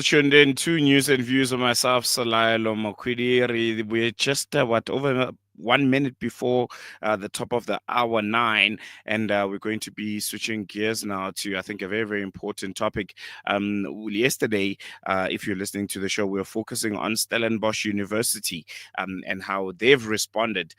Tuned in to News and Views of myself, Salayalo Mokwidi. We're just, over 1 minute before the top of the hour 9, and we're going to be switching gears now to, I think, a very, very important topic. Yesterday, if you're listening to the show, we were focusing on Stellenbosch University and how they've responded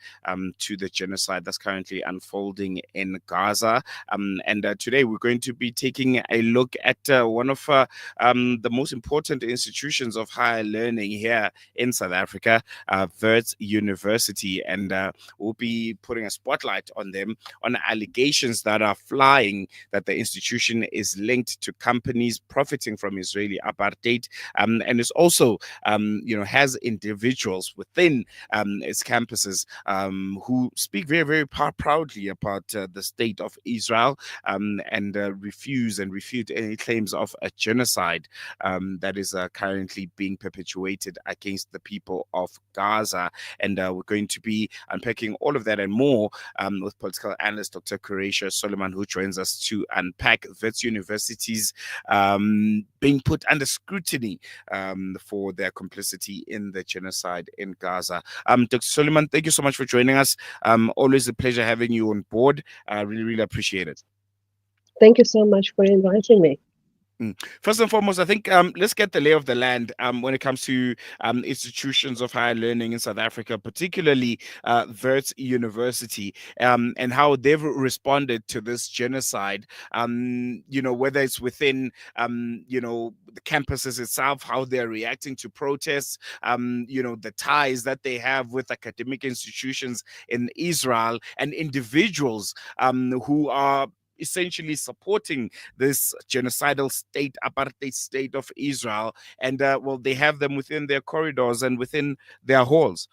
to the genocide that's currently unfolding in Gaza. And today, we're going to be taking a look at one of the most important institutions of higher learning here in South Africa, Wits University. And we'll be putting a spotlight on them, on allegations that are flying that the institution is linked to companies profiting from Israeli apartheid. And it's also, has individuals within its campuses who speak very, very proudly about the state of Israel and refuse and refute any claims of a genocide that is currently being perpetuated against the people of Gaza. And we're going to be unpacking all of that and more with political analyst Dr. Quraysha Sooliman, who joins us to unpack Wits University's being put under scrutiny for their complicity in the genocide in Gaza. Dr. Sooliman, thank you so much for joining us. Always a pleasure having you on board. I really, really appreciate it. Thank you so much for inviting me. First and foremost, I think let's get the lay of the land when it comes to institutions of higher learning in South Africa, particularly Wits University, and how they've responded to this genocide. Whether it's within, the campuses itself, how they're reacting to protests, the ties that they have with academic institutions in Israel and individuals who are essentially supporting this genocidal state, apartheid state of Israel. And, they have them within their corridors and within their halls.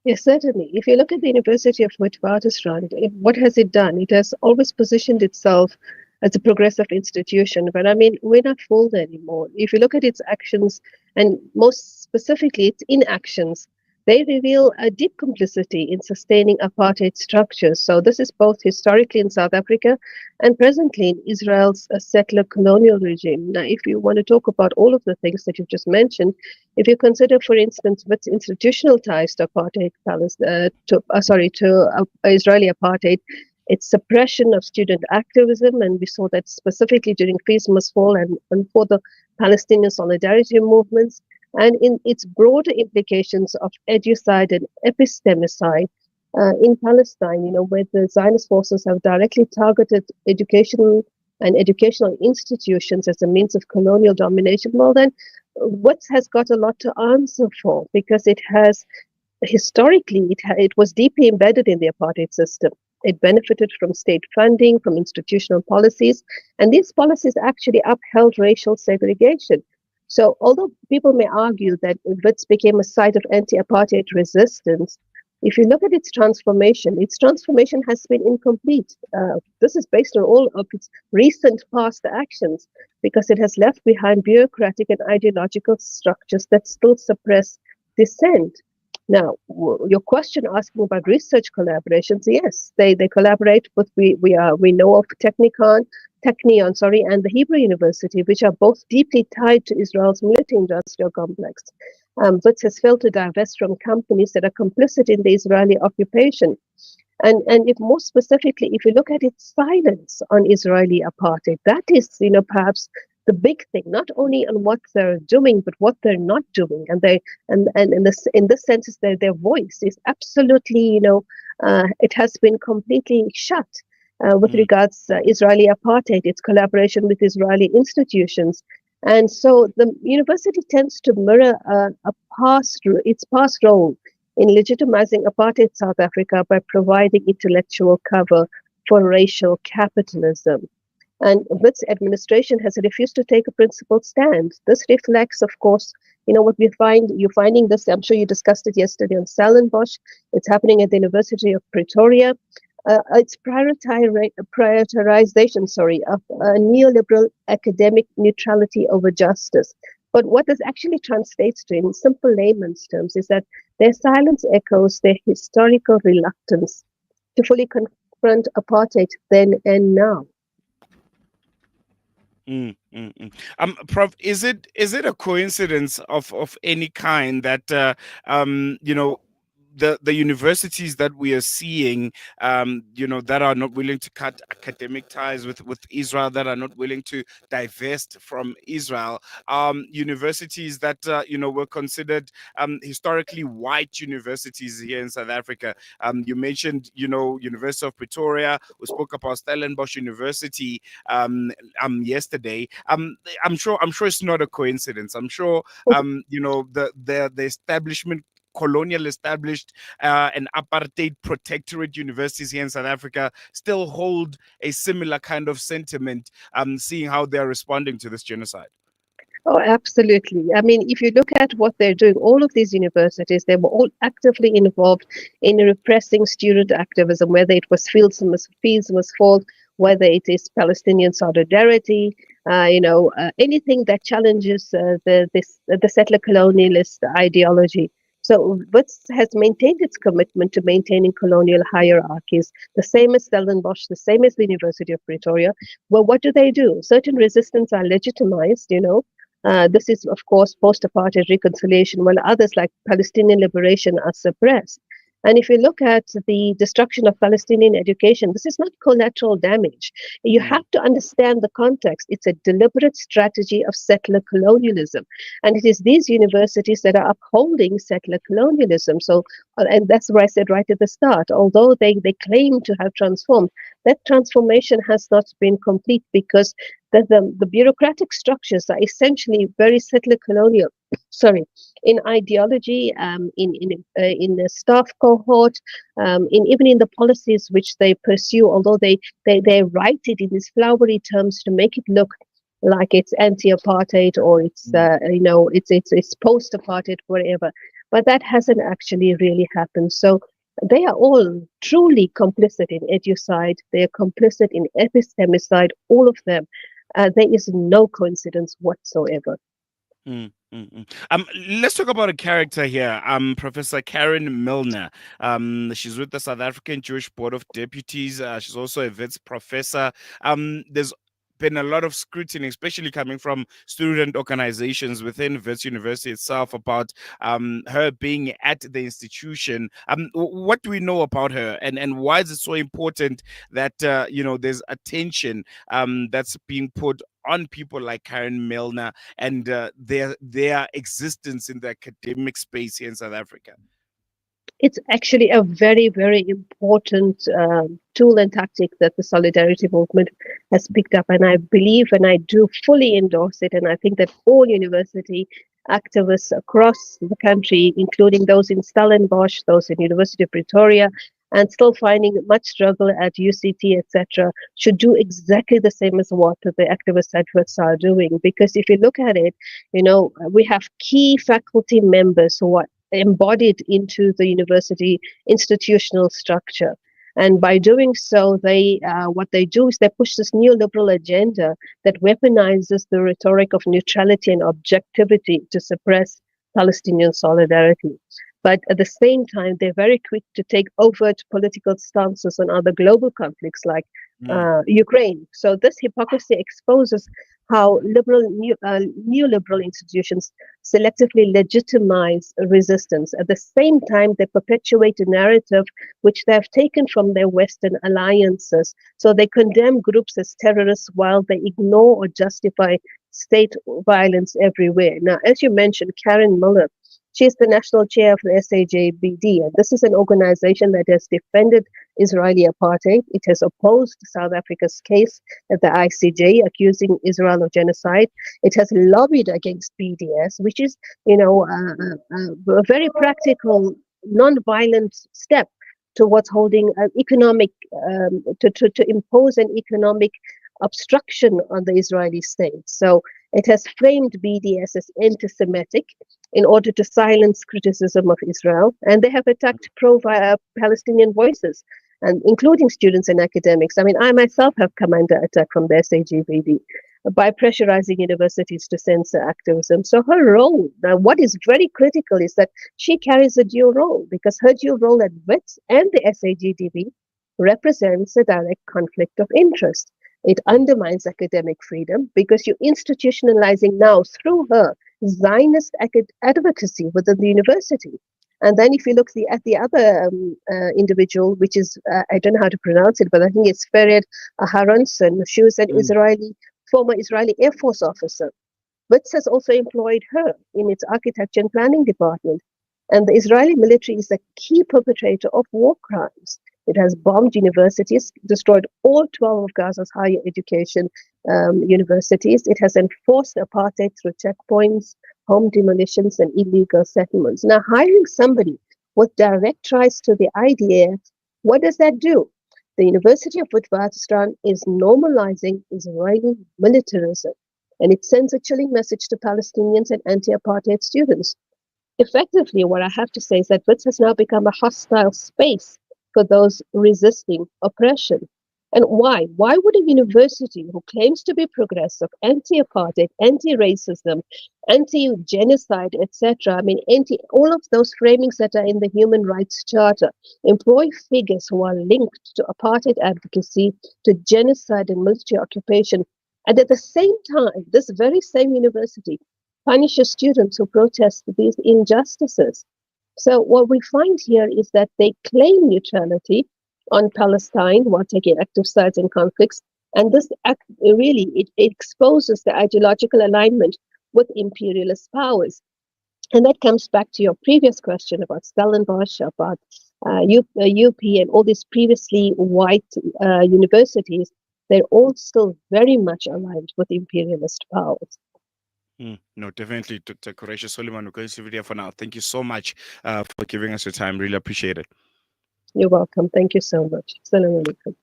Yes, certainly. If you look at the University of Witwatersrand, what has it done? It has always positioned itself as a progressive institution. But I mean, we're not fooled anymore. If you look at its actions, and most specifically its inactions, they reveal a deep complicity in sustaining apartheid structures. So this is both historically in South Africa and presently in Israel's settler colonial regime. Now, if you want to talk about all of the things that you've just mentioned, if you consider, for instance, what's institutional ties to apartheid, Israeli apartheid, its suppression of student activism, and we saw that specifically during Feast Must Fall and for the Palestinian solidarity movements, and in its broader implications of educide and epistemicide in Palestine, where the Zionist forces have directly targeted education and educational institutions as a means of colonial domination, well then, Wits has got a lot to answer for, because it has, historically, it was deeply embedded in the apartheid system. It benefited from state funding, from institutional policies, and these policies actually upheld racial segregation. So although people may argue that Wits became a site of anti-apartheid resistance, if you look at its transformation has been incomplete. This is based on all of its recent past actions, because it has left behind bureaucratic and ideological structures that still suppress dissent. Now, your question asking about research collaborations, yes, they collaborate with, we know of Technion, and the Hebrew University, which are both deeply tied to Israel's military-industrial complex. Wits has failed to divest from companies that are complicit in the Israeli occupation. And if more specifically, if you look at its silence on Israeli apartheid, that is, perhaps the big thing, not only on what they're doing, but what they're not doing. And in this sense, is their voice is absolutely, it has been completely shut. With regards to Israeli apartheid, its collaboration with Israeli institutions. And so the university tends to mirror its past role in legitimizing apartheid South Africa by providing intellectual cover for racial capitalism. And Wits administration has refused to take a principled stand. This reflects, of course, what you're finding this, I'm sure you discussed it yesterday on Stellenbosch. It's happening at the University of Pretoria. It's prioritization, of neoliberal academic neutrality over justice. But what this actually translates to, in simple layman's terms, is that their silence echoes their historical reluctance to fully confront apartheid then and now. Prof, is it a coincidence of any kind that you know, the universities that we are seeing, that are not willing to cut academic ties with Israel, that are not willing to divest from Israel, universities that were considered historically white universities here in South Africa. You mentioned, University of Pretoria. We spoke about Stellenbosch University yesterday. I'm sure it's not a coincidence. I'm sure the establishment, colonial established and apartheid protectorate universities here in South Africa still hold a similar kind of sentiment, seeing how they're responding to this genocide. Oh, absolutely. I mean, if you look at what they're doing, all of these universities, they were all actively involved in repressing student activism, whether it was Fees Must Fall, whether it is Palestinian solidarity, anything that challenges the settler colonialist ideology. So Wits has maintained its commitment to maintaining colonial hierarchies, the same as Stellenbosch, the same as the University of Pretoria. Well, what do? Certain resistance are legitimized. This is, of course, post apartheid reconciliation, while others, like Palestinian liberation, are suppressed. And if you look at the destruction of Palestinian education, this is not collateral damage. You Mm, have to understand the context. It's a deliberate strategy of settler colonialism. And it is these universities that are upholding settler colonialism. So, and that's what I said right at the start. Although they claim to have transformed, that transformation has not been complete because the bureaucratic structures are essentially very settler colonial. Sorry, in ideology, in the staff cohort, in even in the policies which they pursue. Although they write it in these flowery terms to make it look like it's anti-apartheid or it's mm, it's post-apartheid, whatever. But that hasn't actually really happened. So they are all truly complicit in educide. They are complicit in epistemicide. All of them. There is no coincidence whatsoever. Let's talk about a character here. Professor Karen Milner. She's with the South African Jewish Board of Deputies. She's also a Wits professor. There's been a lot of scrutiny, especially coming from student organizations within Wits University itself, about her being at the institution. What do we know about her, and why is it so important that there's attention that's being put on people like Karen Milner and their existence in the academic space here in South Africa? It's actually a very, very important tool and tactic that the solidarity movement has picked up. And I believe and I do fully endorse it. And I think that all university activists across the country, including those in Stellenbosch, those in University of Pretoria, and still finding much struggle at UCT, etc., should do exactly the same as what the activist advocates are doing. Because if you look at it, we have key faculty members who are embodied into the university institutional structure. And by doing so, they what they do is they push this neoliberal agenda that weaponizes the rhetoric of neutrality and objectivity to suppress Palestinian solidarity. But at the same time, they're very quick to take overt political stances on other global conflicts like Mm, Ukraine. So this hypocrisy exposes how neoliberal institutions selectively legitimize resistance. At the same time, they perpetuate a narrative which they have taken from their Western alliances. So they condemn groups as terrorists while they ignore or justify state violence everywhere. Now, as you mentioned, Karen Miller, she is the national chair of the SAJBD, and this is an organization that has defended Israeli apartheid. It has opposed South Africa's case at the ICJ accusing Israel of genocide. It has lobbied against BDS, which is, a very practical, non-violent step towards holding an economic, to impose an economic obstruction on the Israeli state. So it has framed BDS as anti Semitic in order to silence criticism of Israel. And they have attacked pro Palestinian voices, and including students and academics. I mean, I myself have come under attack from the SAGBD by pressurizing universities to censor activism. So her role, now what is very critical is that she carries a dual role because her dual role at WITS and the SAGDB represents a direct conflict of interest. It undermines academic freedom because you're institutionalizing now through her Zionist advocacy within the university. And then if you look at the other individual, which is, I don't know how to pronounce it, but I think it's Fered Aharonson. She was an Mm. former Israeli Air Force officer. Wits has also employed her in its architecture and planning department. And the Israeli military is a key perpetrator of war crimes. It has bombed universities, destroyed all 12 of Gaza's higher education universities. It has enforced apartheid through checkpoints, home demolitions, and illegal settlements. Now, hiring somebody with direct ties to the IDF, what does that do? The University of Witwatersrand is normalizing Israeli militarism, and it sends a chilling message to Palestinians and anti-apartheid students. Effectively, what I have to say is that Wits has now become a hostile space for those resisting oppression. And why? Why would a university who claims to be progressive, anti-apartheid, anti-racism, anti-genocide, etc., I mean, anti all of those framings that are in the Human Rights Charter, employ figures who are linked to apartheid advocacy, to genocide and military occupation, and at the same time, this very same university punishes students who protest these injustices? So what we find here is that they claim neutrality on Palestine while taking active sides in conflicts, and this act really it exposes the ideological alignment with imperialist powers. And that comes back to your previous question about Stellenbosch, about UP, and all these previously white universities. They're all still very much aligned with imperialist powers. No, definitely, Dr. Quraysha Sooliman. We're going to video for now. Thank you so much for giving us your time. Really appreciate it. You're welcome. Thank you so much. Assalamu alaikum.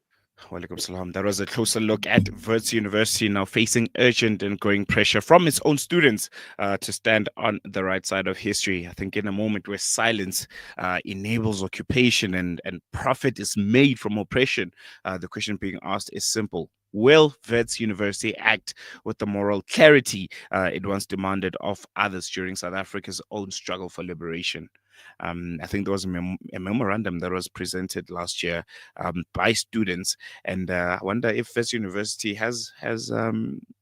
Walaikum salam. That was a closer look at Wits University now facing urgent and growing pressure from its own students to stand on the right side of history. I think in a moment where silence enables occupation and profit is made from oppression, the question being asked is simple. Will Wits University act with the moral clarity it once demanded of others during South Africa's own struggle for liberation? I think there was a memorandum that was presented last year by students, and I wonder if Wits University has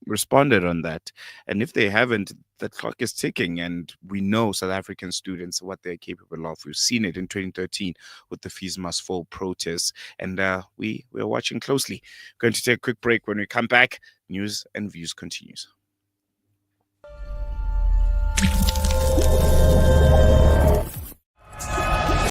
responded on that, and if they haven't, the clock is ticking, and we know South African students what they're capable of. We've seen it in 2013 with the Fees Must Fall protests, and we're watching closely. Going to take a quick break. When we come back, news and views continues.